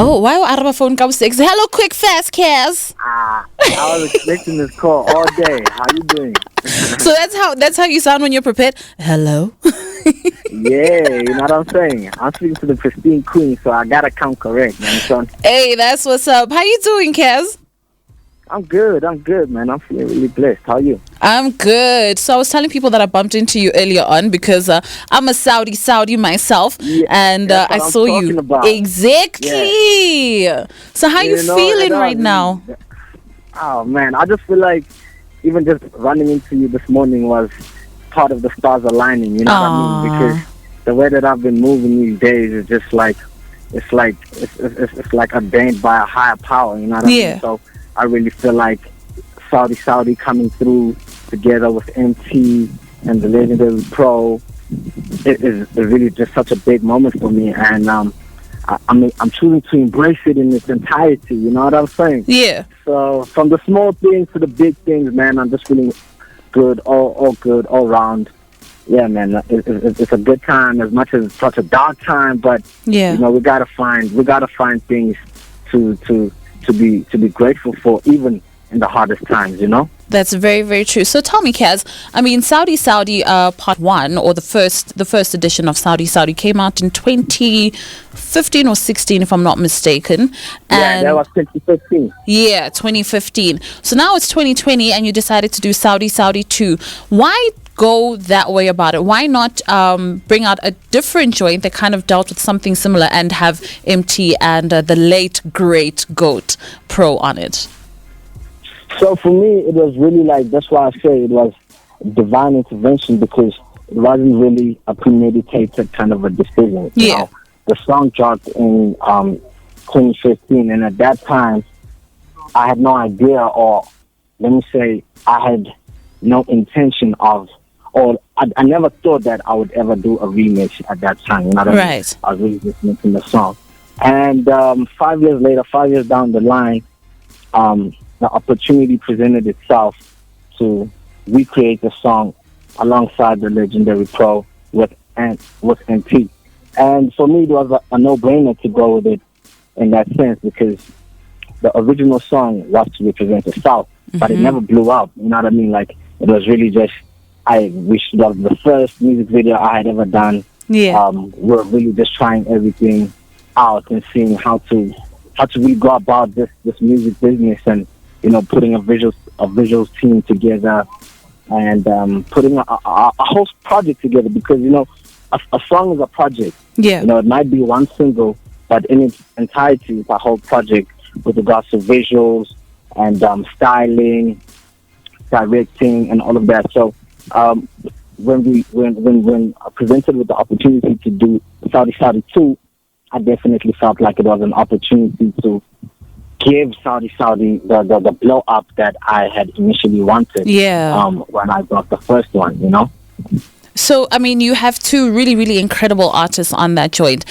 Oh, why are my phone comes six? Hello, Quickfass Cass. I was expecting this call all day. How you doing? So that's how you sound when you're prepared. Hello. Yeah, you know what I'm saying? I'm speaking to the Pristine Queen, so I gotta come correct, man. Son. Hey, that's what's up. How you doing, Cass? I'm good, man. I'm feeling really blessed. How are you? I'm good. So I was telling people that I bumped into you earlier on because I'm a Saudi myself, Yeah, and that's I what I'm saw talking you about. exactly. Yeah. So how you feeling right really, now? Oh man, I just feel like even just running into you this morning was part of the stars aligning. You know what I mean? Because the way that I've been moving these days is just like it's like ordained by a higher power. You know what I mean? So I really feel like Soudy coming through together with Emtee and the legendary Pro. It is really just such a big moment for me, and I'm choosing to embrace it in its entirety. You know what I'm saying? Yeah. So from the small things to the big things, man, I'm just feeling good, all good, all round. Yeah, man, it's a good time as much as it's such a dark time, but yeah, you know we gotta find things to be grateful for, even in the hardest times. You know. That's very, very true. So tell me, Kaz, I mean, Soudy, part one, or the first edition of Soudy came out in 2015 or 16, if I'm not mistaken. And that was 2015. Yeah, 2015. So now it's 2020, and you decided to do Soudy 2. Why go that way about it? Why not bring out a different joint that kind of dealt with something similar and have Emtee and the late great GOAT Pro on it? So for me, it was really like, that's why I say it was divine intervention, because it wasn't really a premeditated kind of a decision. Yeah. You know? The song dropped in 2015, and at that time, I had no idea, or let me say, I had no intention of, or I never thought that I would ever do a remix at that time. You know what I mean? Right. I was really just making the song. And 5 years later, 5 years down the line, the opportunity presented itself to recreate the song alongside the legendary Pro with Emtee. And for me, it was a no-brainer to go with it in that sense, because the original song was to represent the South, but it never blew up. You know what I mean? Like, it was really just, I wish that was the first music video I had ever done. Yeah. We're really just trying everything out and seeing how to really go about this music business, and you know, putting a visuals team together, and putting a whole project together, because you know, a song is a project. Yeah. You know, it might be one single, but in its entirety, it's a whole project with regards to visuals and styling, directing, and all of that. So when presented with the opportunity to do Soudy 2, I definitely felt like it was an opportunity to give Soudy the blow up that I had initially wanted. Yeah. When I got the first one, you know. So, I mean, you have two really, really incredible artists on that joint.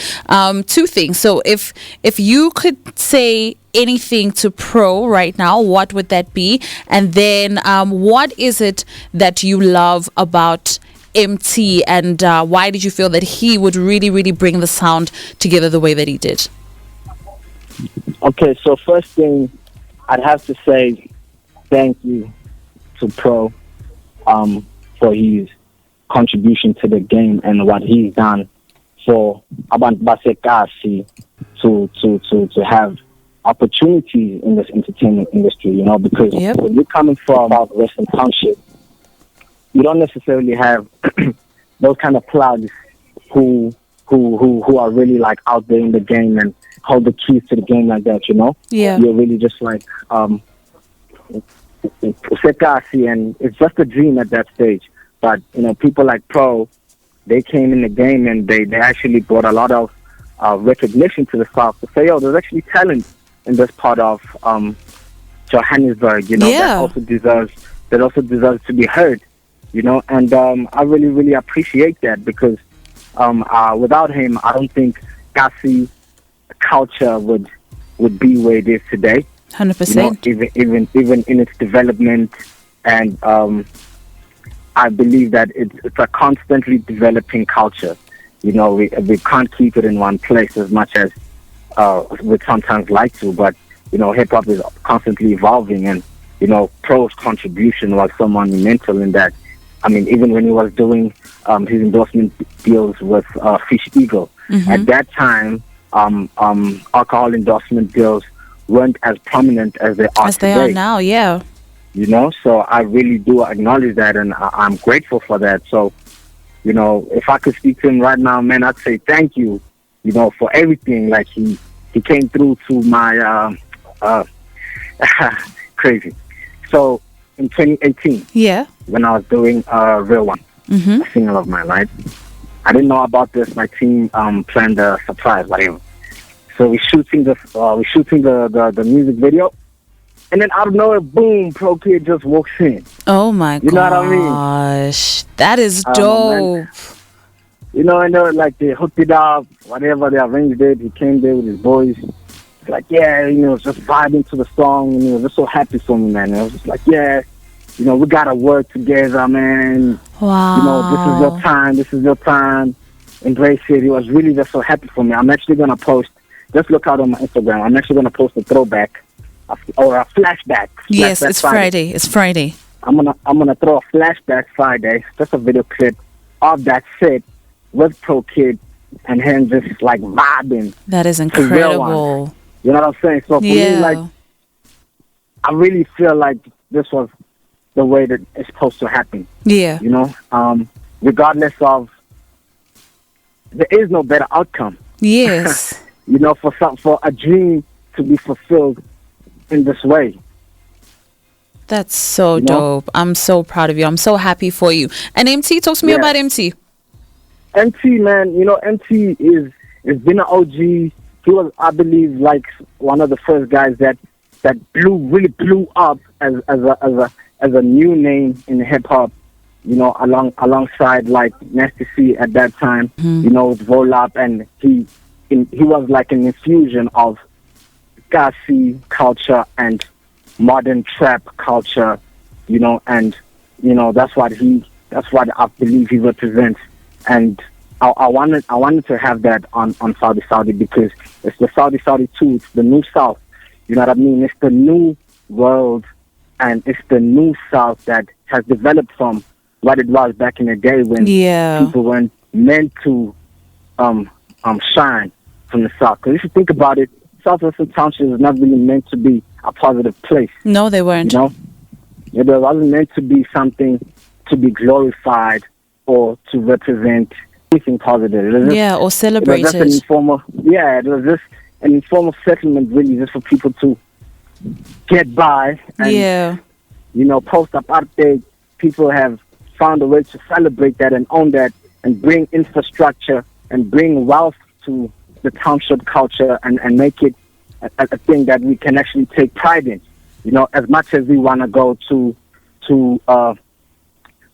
Two things. So, if you could say anything to Pro right now, what would that be? And then, what is it that you love about Emtee, and why did you feel that he would really, really bring the sound together the way that he did? Okay, so first thing, I'd have to say thank you to Pro for his contribution to the game and what he's done for Quickfass Cass to have opportunities in this entertainment industry, you know, because when you're coming from Western Township, you don't necessarily have those kind of plugs who are really like out there in the game and hold the keys to the game like that, you know? Yeah. You're really just like Sekasi, and it's just a dream at that stage. But, you know, people like Pro, they came in the game and they actually brought a lot of recognition to the South to say, yo, there's actually talent in this part of Johannesburg, you know, that also deserves to be heard, you know? And I really, really appreciate that, because without him, I don't think Kasi culture would be where it is today. 100%. You know, even in its development, and I believe that it's a constantly developing culture. You know, we can't keep it in one place as much as would sometimes like to. But hip hop is constantly evolving, and Pro's contribution was so monumental in that. I mean, even when he was doing his endorsement deals with Fish Eagle, at that time, alcohol endorsement deals weren't as prominent as they are today. Are now, yeah. So I really do acknowledge that, and I'm grateful for that. So, if I could speak to him right now, man, I'd say thank you, for everything. Like he came through to my crazy. So in 2018, when I was doing Real One, a single of mine, right? I didn't know about this. My team planned a surprise, whatever. So we're shooting the music video, and then out of nowhere, boom, Pro Kid just walks in. Oh my gosh. You know what I mean? That is dope. And like they hooked it up, whatever, they arranged it. He came there with his boys. Like, yeah, just vibing to the song, and he was just so happy for me, man. And I was just like, yeah, we gotta work together, man. Wow. This is your time. Embrace it. He was really just so happy for me. I'm actually gonna post. Just look out on my Instagram. I'm actually gonna post a throwback or a flashback. Yes, it's Friday. It's Friday. I'm gonna throw a flashback Friday, just a video clip of that set with Pro Kid and him just like vibing. That is incredible. You know what I'm saying? So for me, like, I really feel like this was the way that it's supposed to happen. Yeah. Regardless of, there is no better outcome. Yes. For a dream to be fulfilled in this way. That's so dope. I'm so proud of you. I'm so happy for you. And Emtee, talk to me about Emtee. Emtee, man, Emtee is been an OG. He was, I believe, like one of the first guys that really blew up as a new name in hip hop. Alongside like Nasty C at that time. With Volap, and he was like an infusion of Kasi culture and modern trap culture. And that's what I believe he represents. And I wanted to have that on Soudy because it's the Soudy 2. It's the new South. You know what I mean? It's the new world, and it's the new South that has developed from what it was back in the day when people weren't meant to shine from the South. Because if you think about it, Southwestern Township is not really meant to be a positive place. No, they weren't. It wasn't meant to be something to be glorified or to represent anything positive. Or celebrated. It was just an informal settlement, really, just for people to get by. And, post apartheid, people have found a way to celebrate that and own that and bring infrastructure and bring wealth to the township culture and make it a thing that we can actually take pride in. As much as we want to go to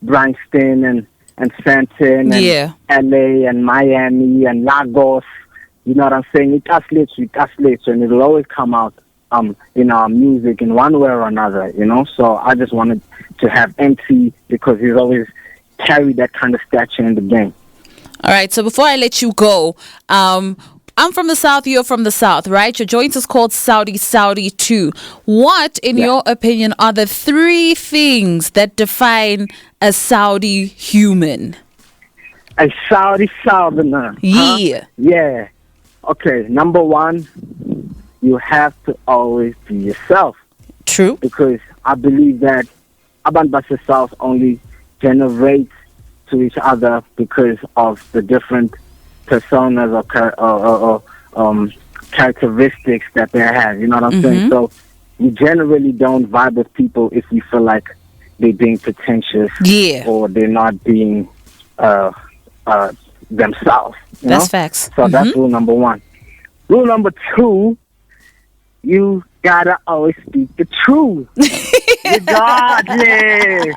Bryanston and Santon and LA and Miami and Lagos, you know what I'm saying? It oscillates, and it'll always come out in our music in one way or another, So I just wanted to have Emtee because he's always carried that kind of stature in the game. All right, so before I let you go, I'm from the South, you're from the South, right? Your joint is called Soudy 2. What, in your opinion, are the 3 things that define a Soudy human? A Soudy Southerner. Yeah. Huh? Yeah. Okay, number 1, you have to always be yourself. True. Because I believe that Abantu South only generates to each other because of the different personas or characteristics that they have. You know what I'm saying? So you generally don't vibe with people if you feel like they're being pretentious or they're not being themselves. That's facts. So that's rule number 1. Rule number 2, you gotta always speak the truth. Regardless.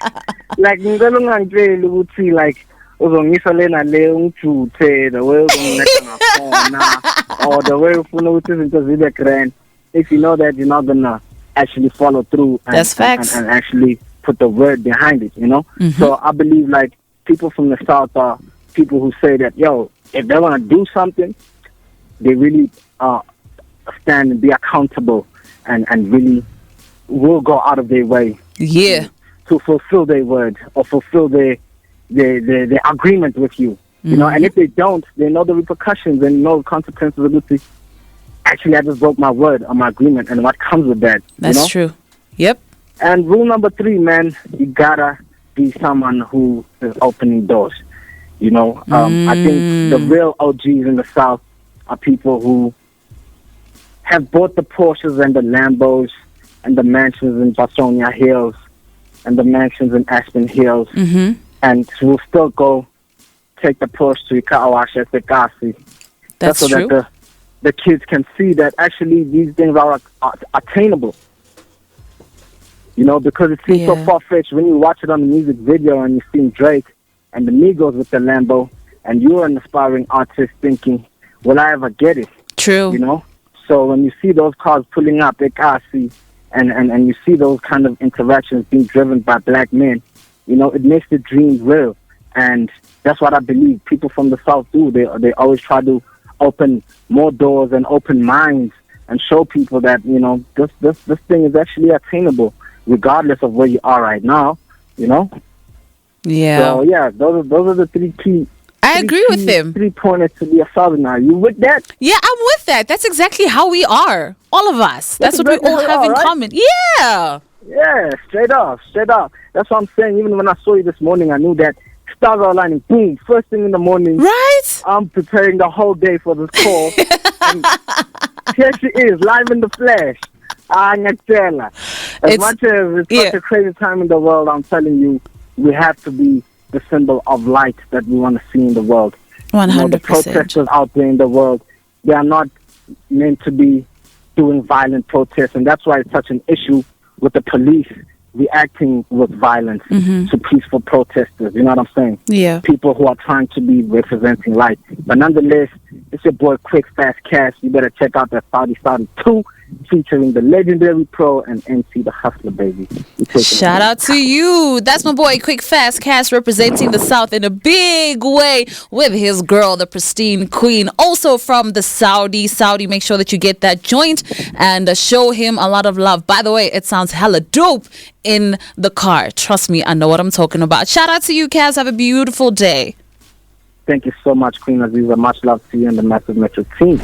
Like, like, uzongisa lena le ungithuthe the way uzongileka ngakhona or the way ufuna ukuthi izinto zibe grand, if you know that you're not gonna actually follow through and, that's facts. And actually put the word behind it, So I believe like people from the South are people who say that, if they want to do something, they really stand and be accountable and really will go out of their way to fulfill their word or fulfill their agreement with you. You know, and if they don't, they know the repercussions and know the consequences of it. Actually, I just broke my word on my agreement and what comes with that. That's true. Yep. And rule number 3, man, you gotta be someone who is opening doors. You know, I think the real OGs in the South are people who have bought the Porsches and the Lambos and the mansions in Barcelona Hills and the mansions in Aspen Hills, and will still go take the Porsche to Ikawashi at the Kasi. That's so true. That the kids can see that actually these things are attainable. You know, because it seems so far-fetched when you watch it on the music video and you see Drake and the Migos with the Lambo, and you're an aspiring artist thinking, will I ever get it? True. You know? So when you see those cars pulling up at Kasi, and you see those kind of interactions being driven by black men, you know, it makes the dream real. And that's what I believe people from the South do. They always try to open more doors and open minds and show people that, you know, this thing is actually attainable regardless of where you are right now, you know? Yeah. So, yeah, those are the 3 key. I agree with him. 3 pointers to be a Southerner. You with that? Yeah, I'm with that. That's exactly how we are. All of us. That's what exactly we all have in common. Yeah. Yeah, straight up. That's what I'm saying. Even when I saw you this morning, I knew that stars are aligning. Boom, first thing in the morning. Right? I'm preparing the whole day for this call. And here she is, live in the flesh. As much as it's such a crazy time in the world, I'm telling you, we have to be the symbol of light that we want to see in the world. 100%. You know, the protesters out there in the world, they are not meant to be doing violent protests, and that's why it's such an issue with the police reacting with violence to peaceful protesters. You know what I'm saying? Yeah. People who are trying to be representing light. But nonetheless, it's your boy Quickfass Cass. You better check out that Soudy 2 featuring the legendary Pro and Emtee the Hustler, baby. Shout out to you. That's my boy Quickfass Cass representing the South in a big way with his girl, the Pristine Queen, also from the Soudy. Make sure that you get that joint and show him a lot of love. By the way, it sounds hella dope in the car. Trust me, I know what I'm talking about. Shout out to you, Cass. Have a beautiful day. Thank you so much, Queen Azizzar. Much love to you and the Massive Metro team.